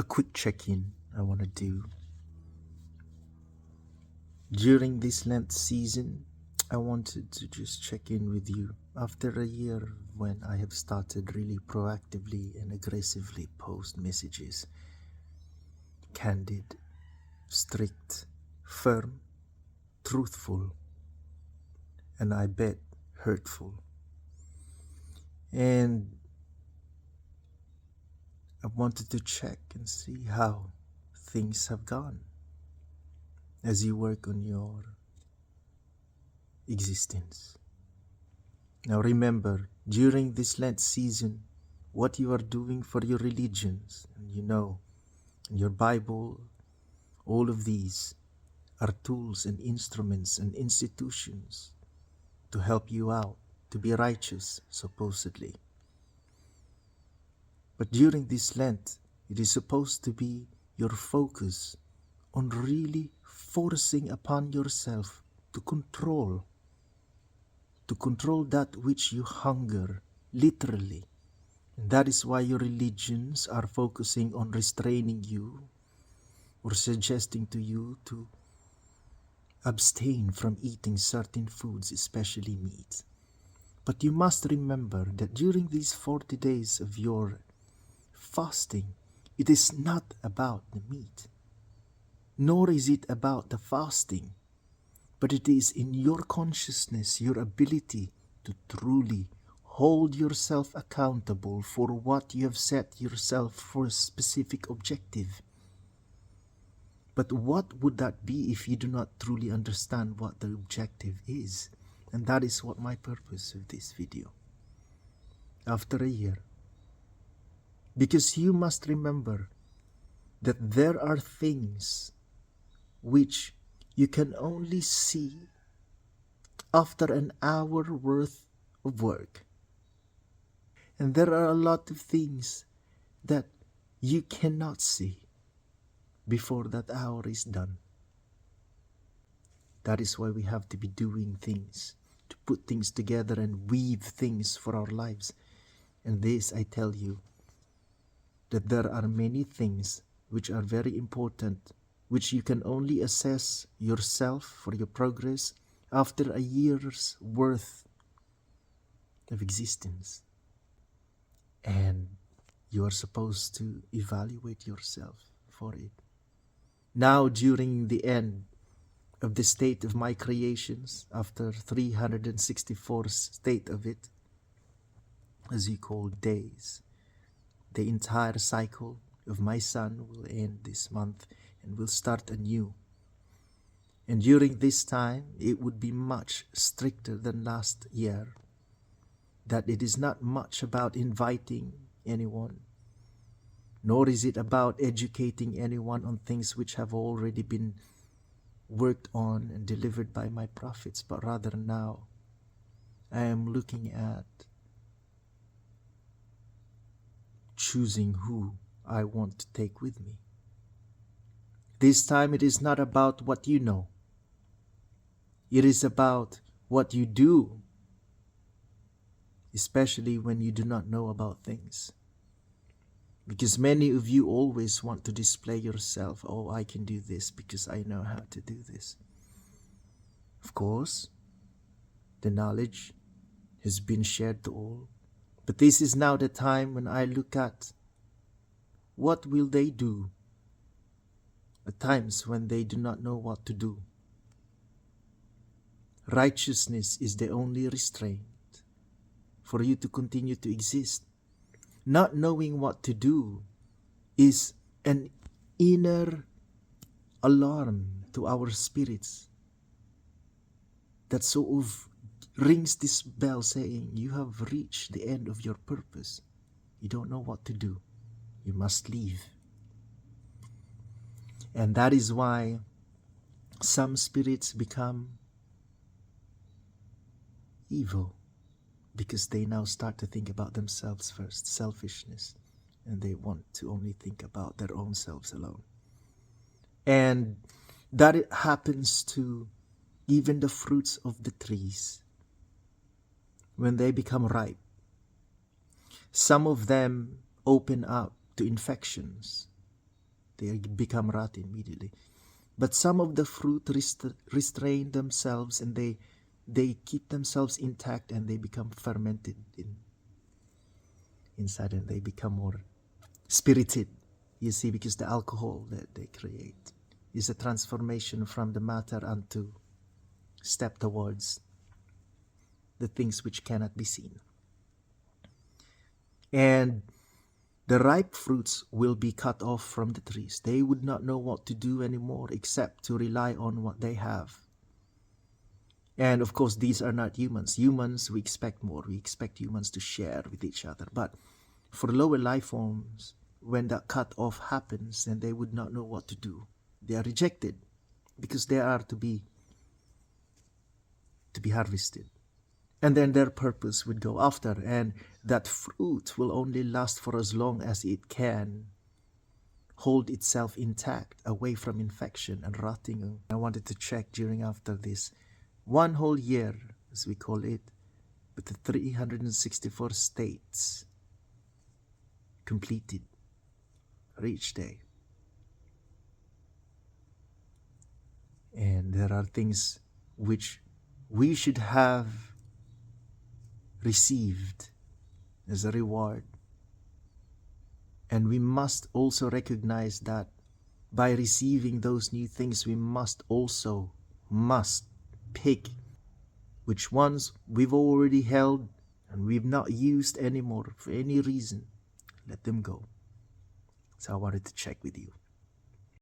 a quick check-in I want to do. During this Lent season, I wanted to just check in with you after a year when I have started really proactively and aggressively post messages. Candid, strict, firm, truthful, and I bet hurtful. And I wanted to check and see how things have gone as you work on your existence. Now remember, during this Lent season, what you are doing for your religions, and your Bible, all of these are tools and instruments and institutions to help you out, to be righteous, supposedly. But during this Lent, it is supposed to be your focus on really forcing upon yourself to control that which you hunger, literally. And that is why your religions are focusing on restraining you or suggesting to you to abstain from eating certain foods, especially meat. But you must remember that during these 40 days of your fasting, it is not about the meat, nor is it about the fasting, but it is in your consciousness, your ability to truly hold yourself accountable for what you have set yourself for a specific objective. But what would that be if you do not truly understand what the objective is? And that is what my purpose of this video. After a year, because you must remember that there are things which you can only see after an hour worth of work. And there are a lot of things that you cannot see before that hour is done. That is why we have to be doing things, to put things together and weave things for our lives. And this, I tell you, that there are many things which are very important, which you can only assess yourself for your progress after a year's worth of existence. And you are supposed to evaluate yourself for it. Now, during the end of the state of my creations, after 364 state of it, as you call days, the entire cycle of my sun will end this month and will start anew. And during this time, it would be much stricter than last year, that it is not much about inviting anyone, nor is it about educating anyone on things which have already been worked on and delivered by my prophets, but rather now I am looking at choosing who I want to take with me. This time it is not about what you know. It is about what you do, especially when you do not know about things. Because many of you always want to display yourself. Oh, I can do this because I know how to do this. Of course, the knowledge has been shared to all. But this is now the time when I look at what will they do at times when they do not know what to do. Righteousness is the only restraint for you to continue to exist. Not knowing what to do is an inner alarm to our spirits that sort of rings this bell saying, you have reached the end of your purpose. You don't know what to do. You must leave. And that is why some spirits become evil, because they now start to think about themselves first, selfishness, and they want to only think about their own selves alone. And that it happens to even the fruits of the trees. When they become ripe, some of them open up to infections, They become rotten immediately. But some of the fruit restrain themselves, and they keep themselves intact, and they become fermented inside, and they become more spirited, you see, because the alcohol that they create is a transformation from the matter unto step towards the things which cannot be seen. And the ripe fruits will be cut off from the trees. They would not know what to do anymore except to rely on what they have. And of course, these are not humans. Humans, we expect more. We expect humans to share with each other. But for lower life forms, when that cut off happens, then they would not know what to do. They are rejected because they are to be harvested. And then their purpose would go after, and that fruit will only last for as long as it can hold itself intact, away from infection and rotting. I wanted to check during after this 1 whole year, as we call it, with the 364 states completed for each day. And there are things which we should have received as a reward. And we must also recognize that by receiving those new things, we must pick which ones we've already held and we've not used anymore for any reason. Let them go. So I wanted to check with you.